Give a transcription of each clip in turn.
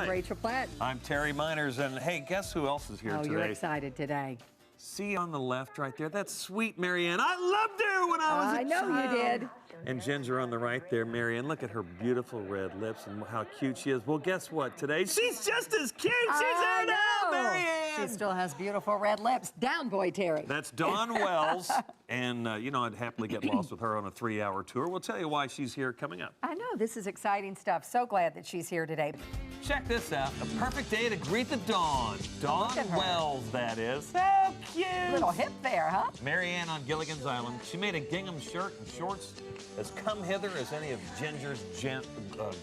I'm Rachel Platt. I'm Terry Miners, and hey, guess who else is here today? Oh, you're excited today. See on the left right there, that's sweet Marianne. I loved her when I was a child. I know you did. And Ginger on the right there, Marianne. Look at her beautiful red lips and how cute she is. Well, guess what today? She's just as cute. She's here now, Marianne. She still has beautiful red lips. Down, boy, Terry. That's Dawn Wells. And, you know, I'd happily get lost with her on a 3-hour tour. We'll tell you why she's here coming up. I know. This is exciting stuff. So glad that she's here today. Check this out. A perfect day to greet the dawn. Dawn Wells, that is. So cute. Little hip there, huh? Marianne on Gilligan's Island. She made a gingham shirt and shorts as come hither as any of Ginger's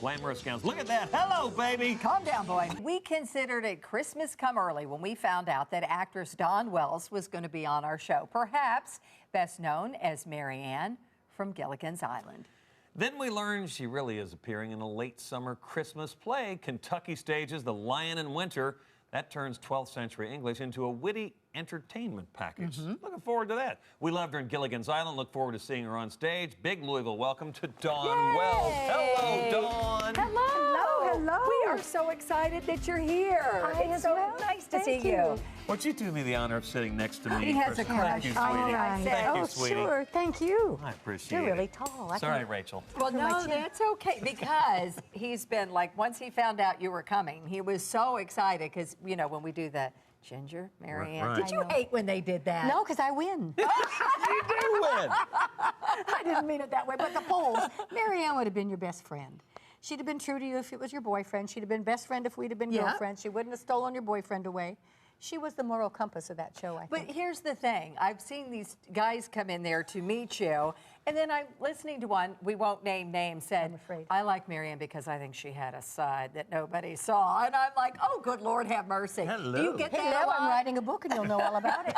glamorous gowns. Look at that. Hello, baby. Calm down, boy. We considered it Christmas come early when we found out that actress Dawn Wells was going to be on our show. Perhaps best known as Marianne from Gilligan's Island. Then we learned she really is appearing in a late summer Christmas play. Kentucky stages The Lion in Winter. That turns 12th century English into a witty entertainment package. Looking forward to that. We loved her in Gilligan's Island. Look forward to seeing her on stage. Big Louisville welcome to Dawn Wells. Hello, Dawn. Hello. Hello. We are so excited that you're here. It's so nice to see you. Would you do me the honor of sitting next to me? He has a Thank you, crush. sweetie. I said. Thank you, Oh, sweetie. sure. Thank you. I appreciate You're it. really tall. Sorry, Rachel. Well, for my no, chin. that's okay, because he's been like, once he found out you were coming, he was so excited, because, you know, when we do the Ginger, Marianne, Right. did you hate when they did that? No, because I win. You do win. I didn't mean it that way, but the polls. Marianne would have been your best friend. She'd have been true to you if it was your boyfriend. She'd have been best friend if we'd have been girlfriends. She wouldn't have stolen your boyfriend away. She was the moral compass of that show, I But think. here's the thing. I've seen these guys come in there to meet you, and then I'm listening to one, we won't name names, said, I'm afraid. I like Marianne because I think she had a side that nobody saw. And I'm like, oh, good Lord, have mercy. Hello. Do you get that a Hello, lot? I'm writing a book and you'll know all about it.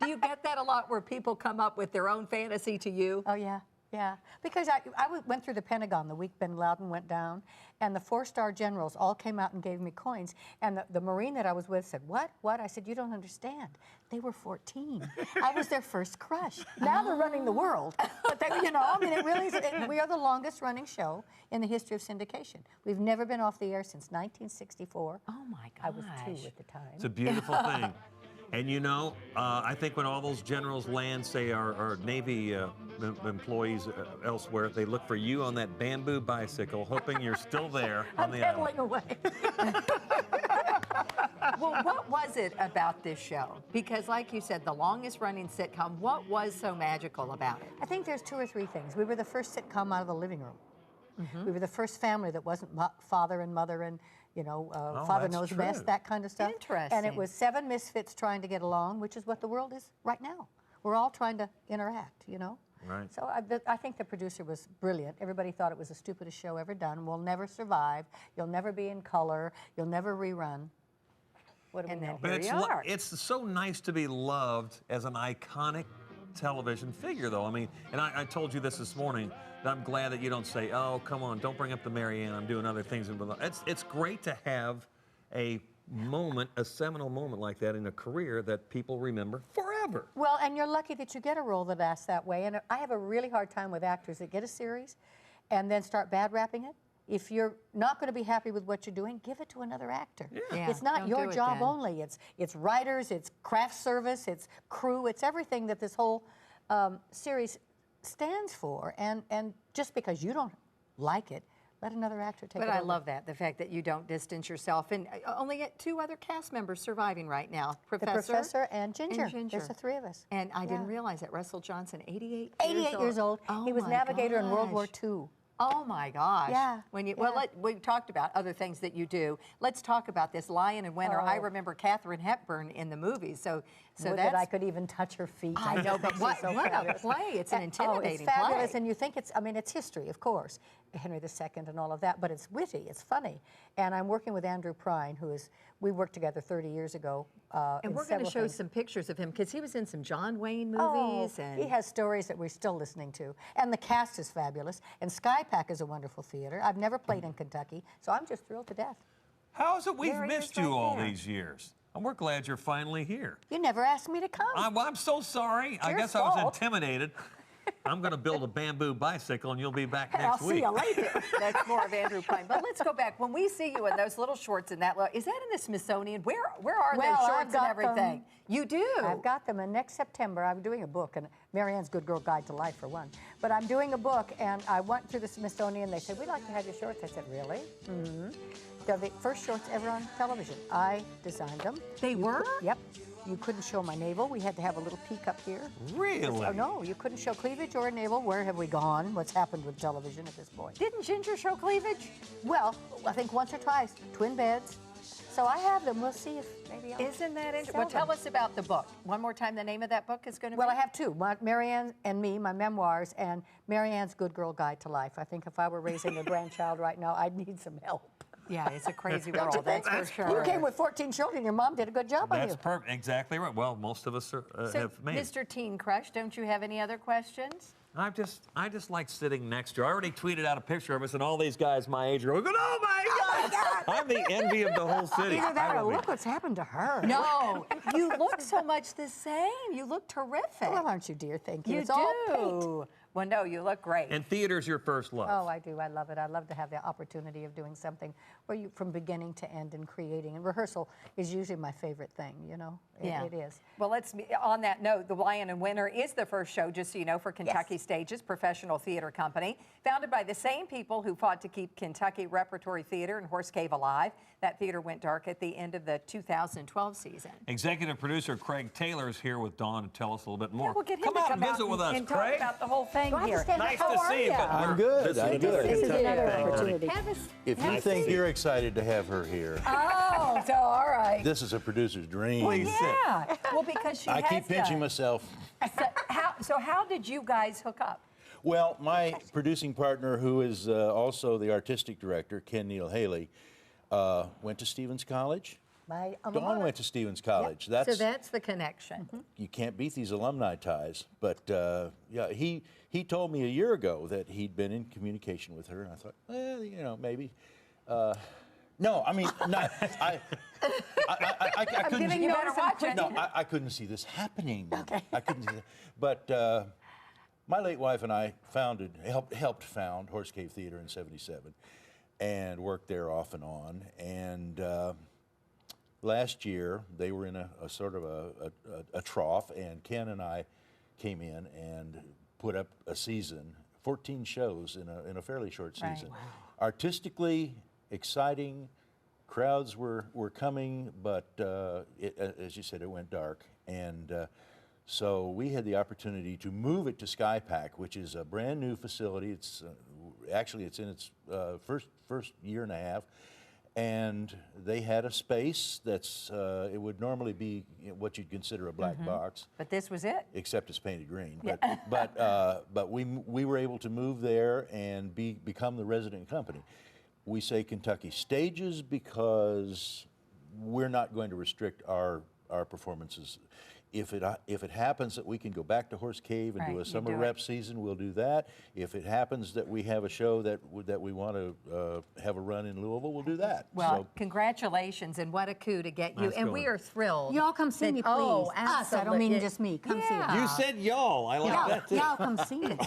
Do you get that a lot where people come up with their own fantasy to you? Oh, yeah. Yeah, because I went through the Pentagon the week Bin Laden went down, and the 4-star generals all came out and gave me coins. And the Marine that I was with said, what? What? I said, you don't understand. They were 14. I was their first crush. Now they're running the world. But they, you know, I mean, it really is. We are the longest running show in the history of syndication. We've never been off the air since 1964. Oh, my gosh. I was 2 at the time. It's a beautiful thing. And you know, I think when all those generals land, say our Navy employees elsewhere, they look for you on that bamboo bicycle, hoping you're still there on the island. Pedaling away. Well, what was it about this show? Because like you said, the longest running sitcom, what was so magical about it? I think there's 2 or 3 things. We were the first sitcom out of the living room. We were the first family that wasn't father and mother and, you know, father that's knows true. best, that kind of stuff. Interesting. And it was 7 misfits trying to get along, which is what the world is right now. We're all trying to interact, you know? Right. So I think the producer was brilliant. Everybody thought it was the stupidest show ever done. We'll never survive. You'll never be in color. You'll never rerun. What do we know? But Here you are. it's so nice to be loved as an iconic television figure, though. I mean, and I told you this morning, that I'm glad that you don't say, oh, come on, don't bring up the Marianne, I'm doing other things. It's great to have a moment, a seminal moment like that in a career that people remember forever. Well, and you're lucky that you get a role that asks that way. And I have a really hard time with actors that get a series and then start bad rapping it. If you're not going to be happy with what you're doing, give it to another actor. Yeah, it's not don't your do it job then. only. It's writers, it's craft service, it's crew, it's everything that this whole series stands for. And just because you don't like it, let another actor take it But I over. love that, the fact that you don't distance yourself. And only get 2 other cast members surviving right now. The Professor and Ginger. Ginger. There's the 3 of us. And I didn't Yeah. realize that Russell Johnson, 88 years old. Oh, He was my navigator in World War gosh. II. Oh my gosh. Yeah, When you, yeah. Well, we talked about other things that you do. Let's talk about this Lion in Winter. I Oh. remember Katharine Hepburn in the movie. So Would that's that I could even touch her feet. I know, but She's what so a fabulous. play. It's an And- intimidating it's fabulous, play. and you think it's, I mean, it's history, of course, Henry II and all of that, but it's witty, it's funny. And I'm working with Andrew Prine, we worked together 30 years ago. And in we're going to several show things. some pictures of him because he was in some John Wayne Oh, movies. And he has stories that we're still listening to. And the cast is fabulous. And Sky Pack is a wonderful theater. I've never played in Kentucky, so I'm just thrilled to death. How is it we've There he is missed you right all there. these years? And we're glad you're finally here. You never asked me to come. I'm so sorry. I your guess I was fault. intimidated. I'm going to build a bamboo bicycle, and you'll be back I'll next see week. you later. That's more of Andrew Pine. But let's go back. When we see you in those little shorts and that, is that in the Smithsonian? Where are Well, those I've shorts and got everything? them. You do. I've got them, and next September I'm doing a book, and Marianne's Good Girl Guide to Life for one. But I'm doing a book, and I went to the Smithsonian. They said, we'd like to have your shorts. I said, really? Mm-hmm. They're the first shorts ever on television. I designed them. They were? Yep. You couldn't show my navel. We had to have a little peek up here. Really? Oh, no, you couldn't show cleavage or a navel. Where have we gone? What's happened with television at this point? Didn't Ginger show cleavage? Well, I think once or twice. Twin beds. So I have them. We'll see if maybe I'll Isn't that interesting? sell Well, tell them. us about the book. One more time, the name of that book is going to Well, be? I have two. Marianne and Me, my memoirs, and Marianne's Good Girl Guide to Life. I think if I were raising a grandchild right now, I'd need some help. Yeah, it's a crazy world, that's for sure. You came with 14 children. Your mom did a good job on you. That's perfect. Exactly right. Well, most of us are, So, have made it. Mr. Teen Crush, don't you have any other questions? I just like sitting next to her. I already tweeted out a picture of us, and all these guys my age are going, oh my God! I'm the envy of the whole city. Either that I or would be. look what's happened to her. No, you look so much the same. You look terrific. Well, aren't you, dear? Thank you. You It's do. all paint. Well, no, you look great. And theater's your first love. Oh, I do. I love it. I love to have the opportunity of doing something where you, from beginning to end, and creating. And rehearsal is usually my favorite thing. You know, it is. Well, on that note, The Lion and Winter is the first show, just so you know, for Kentucky Stages, professional theater company, founded by the same people who fought to keep Kentucky repertory theater and Horse Cave alive. That theater went dark at the end of the 2012 season. Executive producer Craig Taylor is here with Dawn to tell us a little bit more. Yeah, we'll get him come to out come and visit with us, and talk Craig. about the whole thing Do I have to here. stand up? Nice How to are see you. ya? but I'm we're- good, This is I'm a good. different This is Kentucky another thing. opportunity. If Have you a think seat. you're excited to have her here, Oh, so all right. this is a producer's dream. Please sit. Yeah. Well, because she I has keep pinching done. myself. So how did you guys hook up? Well, my producing partner, who is also the artistic director, Ken Neal Haley, went to Stevens College. My alma Dawn mater. went to Stevens College. So that's the connection. You can't beat these alumni ties. But yeah, he told me a year ago that he'd been in communication with her, and I thought, well, you know, maybe. No, I mean, not, I couldn't. giving you better watch it. No, I couldn't see this happening. Okay. I couldn't see that. But my late wife and I helped found Horse Cave Theater in '77, and worked there off and on. And last year they were in a sort of a trough, and Ken and I came in and put up a season, 14 shows in a fairly short Right. season. Artistically exciting, crowds were coming, but as you said, it went dark. And so we had the opportunity to move it to SkyPack, which is a brand new facility. It's actually it's in its first year and a half, and they had a space that's it would normally be what you'd consider a black box, But this was it. except it's painted green. But we were able to move there and become the resident company. We say Kentucky Stages because we're not going to restrict our performances. If it happens that we can go back to Horse Cave and Right, do you a summer do rep it. season, we'll do that. If it happens that we have a show that we want to have a run in Louisville, we'll do that. Well, So, congratulations, and what a coup to get you. Nice and going. we are thrilled. Y'all come see that- me, please. Oh, Us, I don't mean absolutely. just me. Come see us. Yeah. You said y'all. I like that too. Y'all come see me.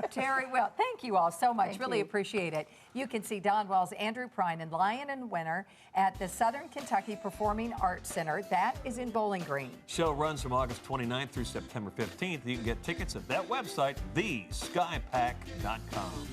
Terry, well, thank you all so much. Thank Really you. appreciate it. You can see Don Wells, Andrew Prine, and Lion and Winter at the Southern Kentucky Performing Arts Center. That is in Bowling Green. Show runs from August 29th through September 15th. You can get tickets at that website, theskypack.com.